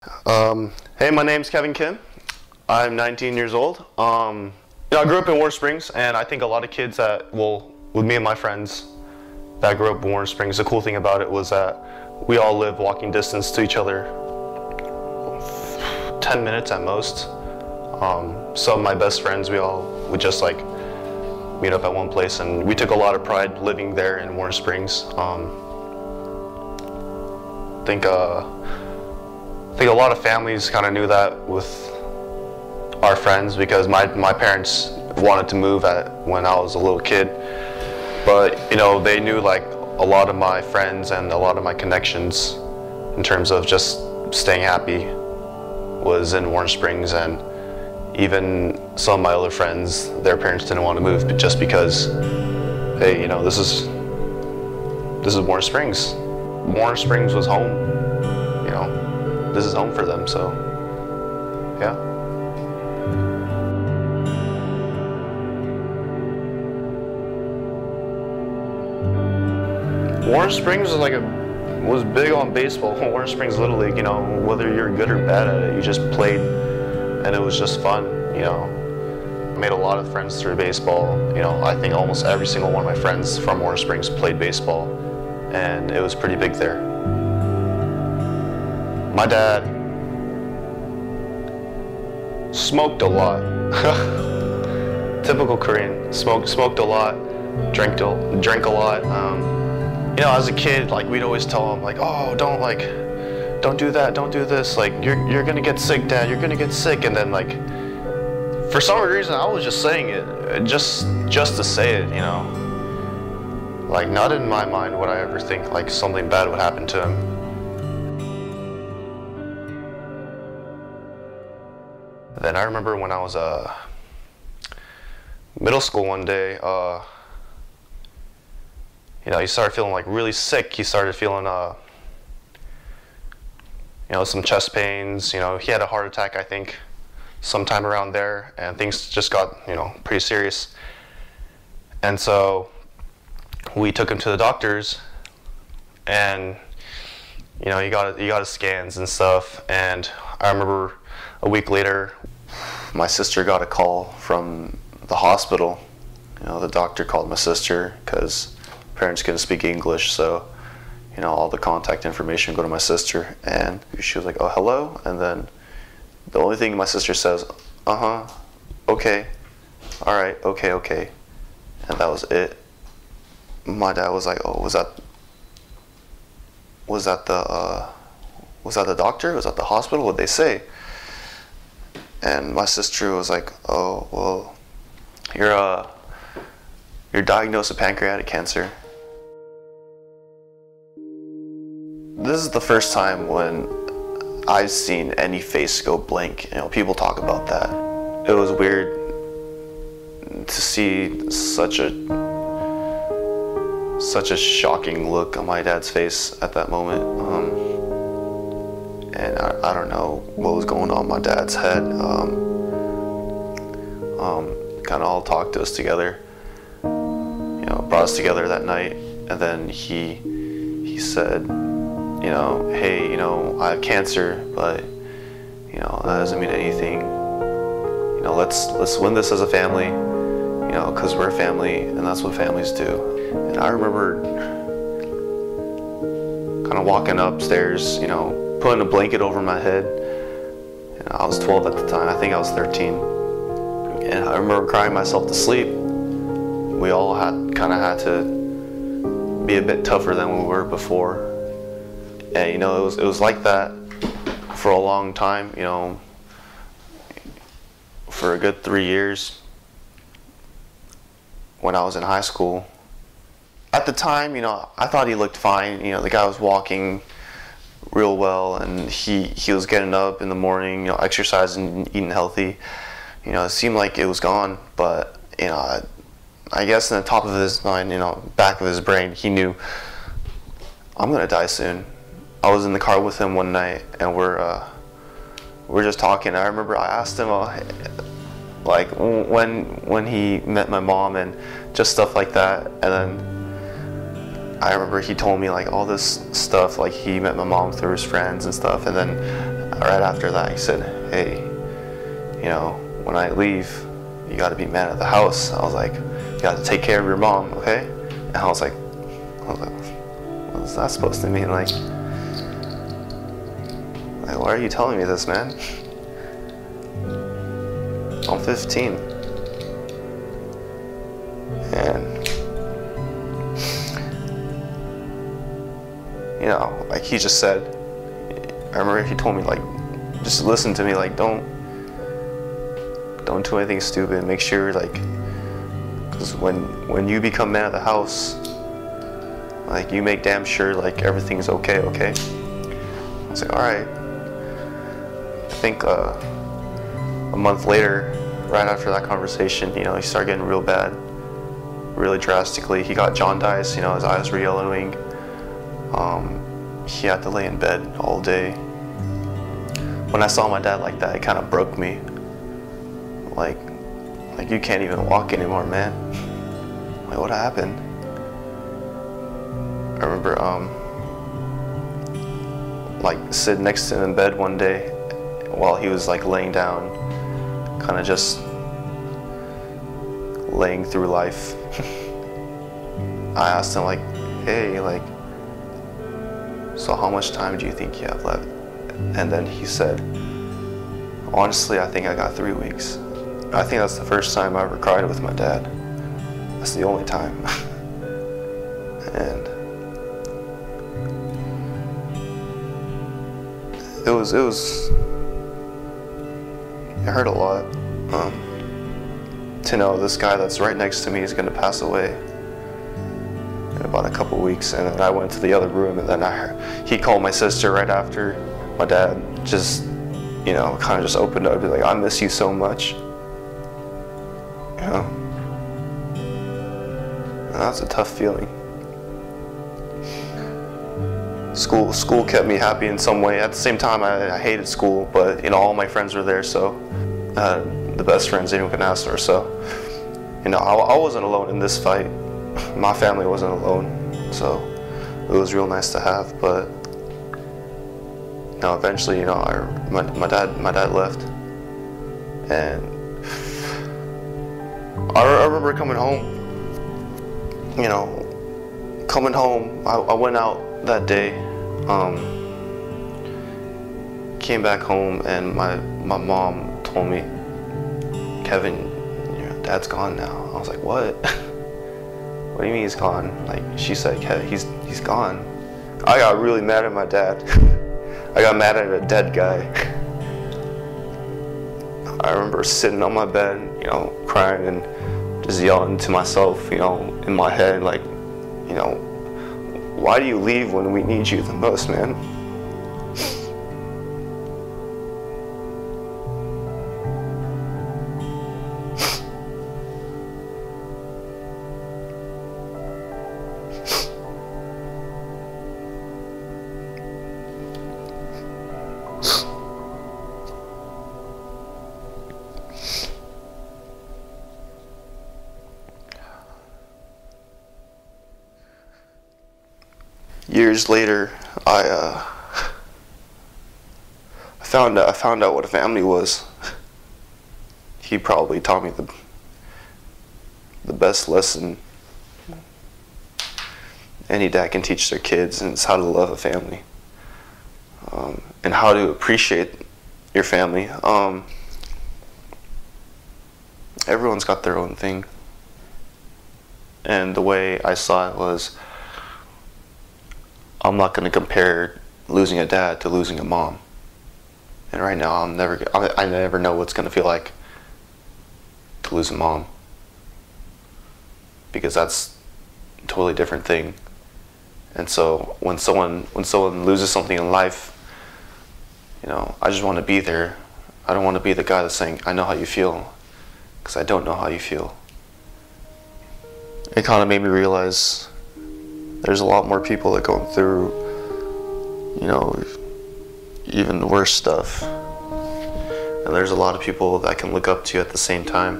Hey, my name's Kevin Kim. I'm 19 years old. I grew up in Warm Springs, and I think a lot of kids with me and my friends that grew up in Warm Springs, the cool thing about it was that we all live walking distance to each other, 10 minutes at most. Some of my best friends, we all would just like meet up at one place, and we took a lot of pride living there in Warm Springs. I think a lot of families kind of knew that with our friends, because my parents wanted to move when I was a little kid, but they knew like a lot of my friends and a lot of my connections in terms of just staying happy was in Warm Springs, and even some of my other friends, their parents didn't want to move just because, hey, this is Warm Springs. Warm Springs was home. This is home for them, so yeah. Warm Springs was big on baseball. Warm Springs Little League, whether you're good or bad at it, you just played, and it was just fun. I made a lot of friends through baseball. I think almost every single one of my friends from Warm Springs played baseball, and it was pretty big there. My dad smoked a lot. Typical Korean. Smoked a lot, drank a lot. As a kid, we'd always tell him oh, don't do that, don't do this. You're gonna get sick, Dad. You're gonna get sick. And then for some reason, I was just saying it, just to say it. Not in my mind would I ever think something bad would happen to him. Then I remember when I was middle school one day, he started feeling really sick. He started feeling some chest pains. He had a heart attack, I think, sometime around there, and things just got pretty serious. And so we took him to the doctors, and he got his scans and stuff. And I remember a week later, my sister got a call from the hospital. The doctor called my sister because parents couldn't speak English, so all the contact information go to my sister, and she was like, "Oh, hello," and then the only thing my sister says, "Okay, all right, okay," and that was it. My dad was like, "Oh, was that the doctor? Was that the hospital? What'd they say?" And my sister was like, "Oh, well, you're diagnosed with pancreatic cancer." This is the first time when I've seen any face go blank. People talk about that. It was weird to see such a shocking look on my dad's face at that moment. And I don't know what was going on in my dad's head. Kind of all talked to us together, brought us together that night, and then he said, "Hey, I have cancer, but that doesn't mean anything. Let's win this as a family, because we're a family, and that's what families do." And I remember kind of walking upstairs, putting a blanket over my head. I was 12 at the time. I think I was 13. And I remember crying myself to sleep. We all had to be a bit tougher than we were before. And it was like that for a long time, for a good 3 years when I was in high school. At the time, I thought he looked fine. The guy was walking real well, and he was getting up in the morning, exercising, eating healthy. It seemed like it was gone, but I guess in the top of his mind, back of his brain, he knew, I'm gonna die soon. I was in the car with him one night, and we're just talking. I remember I asked him when he met my mom and just stuff like that, and then I remember he told me all this stuff, he met my mom through his friends and stuff, and then right after that, he said, hey, you know, when I leave, you got to be man of the house. I was like, you got to take care of your mom, okay? And I was like, what is that supposed to mean? Like, why are you telling me this, man? I'm 15. And, you know, like he just said, I remember he told me, like, just listen to me, like, don't do anything stupid. Make sure, like, because when you become man of the house, like, you make damn sure, like, everything's okay, okay? I was like, all right. I think a month later, right after that conversation, you know, he started getting real bad, really drastically. He got jaundice, you know, his eyes were yellowing. He had to lay in bed all day. When I saw my dad like that, it kind of broke me. Like you can't even walk anymore, man. Like, what happened? I remember, like, sitting next to him in bed one day while he was, like, laying down, kind of just laying through life. I asked him, like, hey, like, so how much time do you think you have left? And then he said, honestly, I think I got 3 weeks. I think that's the first time I ever cried with my dad. That's the only time. And it hurt a lot to know this guy that's right next to me is going to pass away in about a couple weeks. And then I went to the other room, and then he called my sister right after. My dad just, you know, kind of just opened up, like, I miss you so much. You know, and that's a tough feeling. School kept me happy in some way. At the same time, I hated school, but, you know, all my friends were there, so the best friends anyone can ask for. So, you know, I wasn't alone in this fight. My family wasn't alone, so it was real nice to have. But, you know, eventually, you know, my dad left, and I remember coming home. You know, coming home, I went out that day, came back home, and my mom told me, Kevin, your dad's gone now. I was like, what? What do you mean he's gone? Like, she said, Kevin, he's gone. I got really mad at my dad. I got mad at a dead guy. I remember sitting on my bed, you know, crying and just yelling to myself, you know, in my head, like, you know, why do you leave when we need you the most, man? Years later, I found out what a family was. He probably taught me the best lesson any dad can teach their kids, and it's how to love a family, and how to appreciate your family. Everyone's got their own thing, and the way I saw it was, I'm not going to compare losing a dad to losing a mom. And right now, I never know what's going to feel like to lose a mom, because that's a totally different thing. And so when someone loses something in life, you know, I just want to be there. I don't want to be the guy that's saying, I know how you feel, because I don't know how you feel. It kind of made me realize there's a lot more people that go through, you know, even the worst stuff. And there's a lot of people that can look up to you at the same time.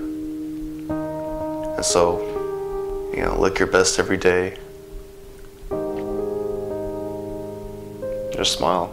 And so, you know, look your best every day. Just smile.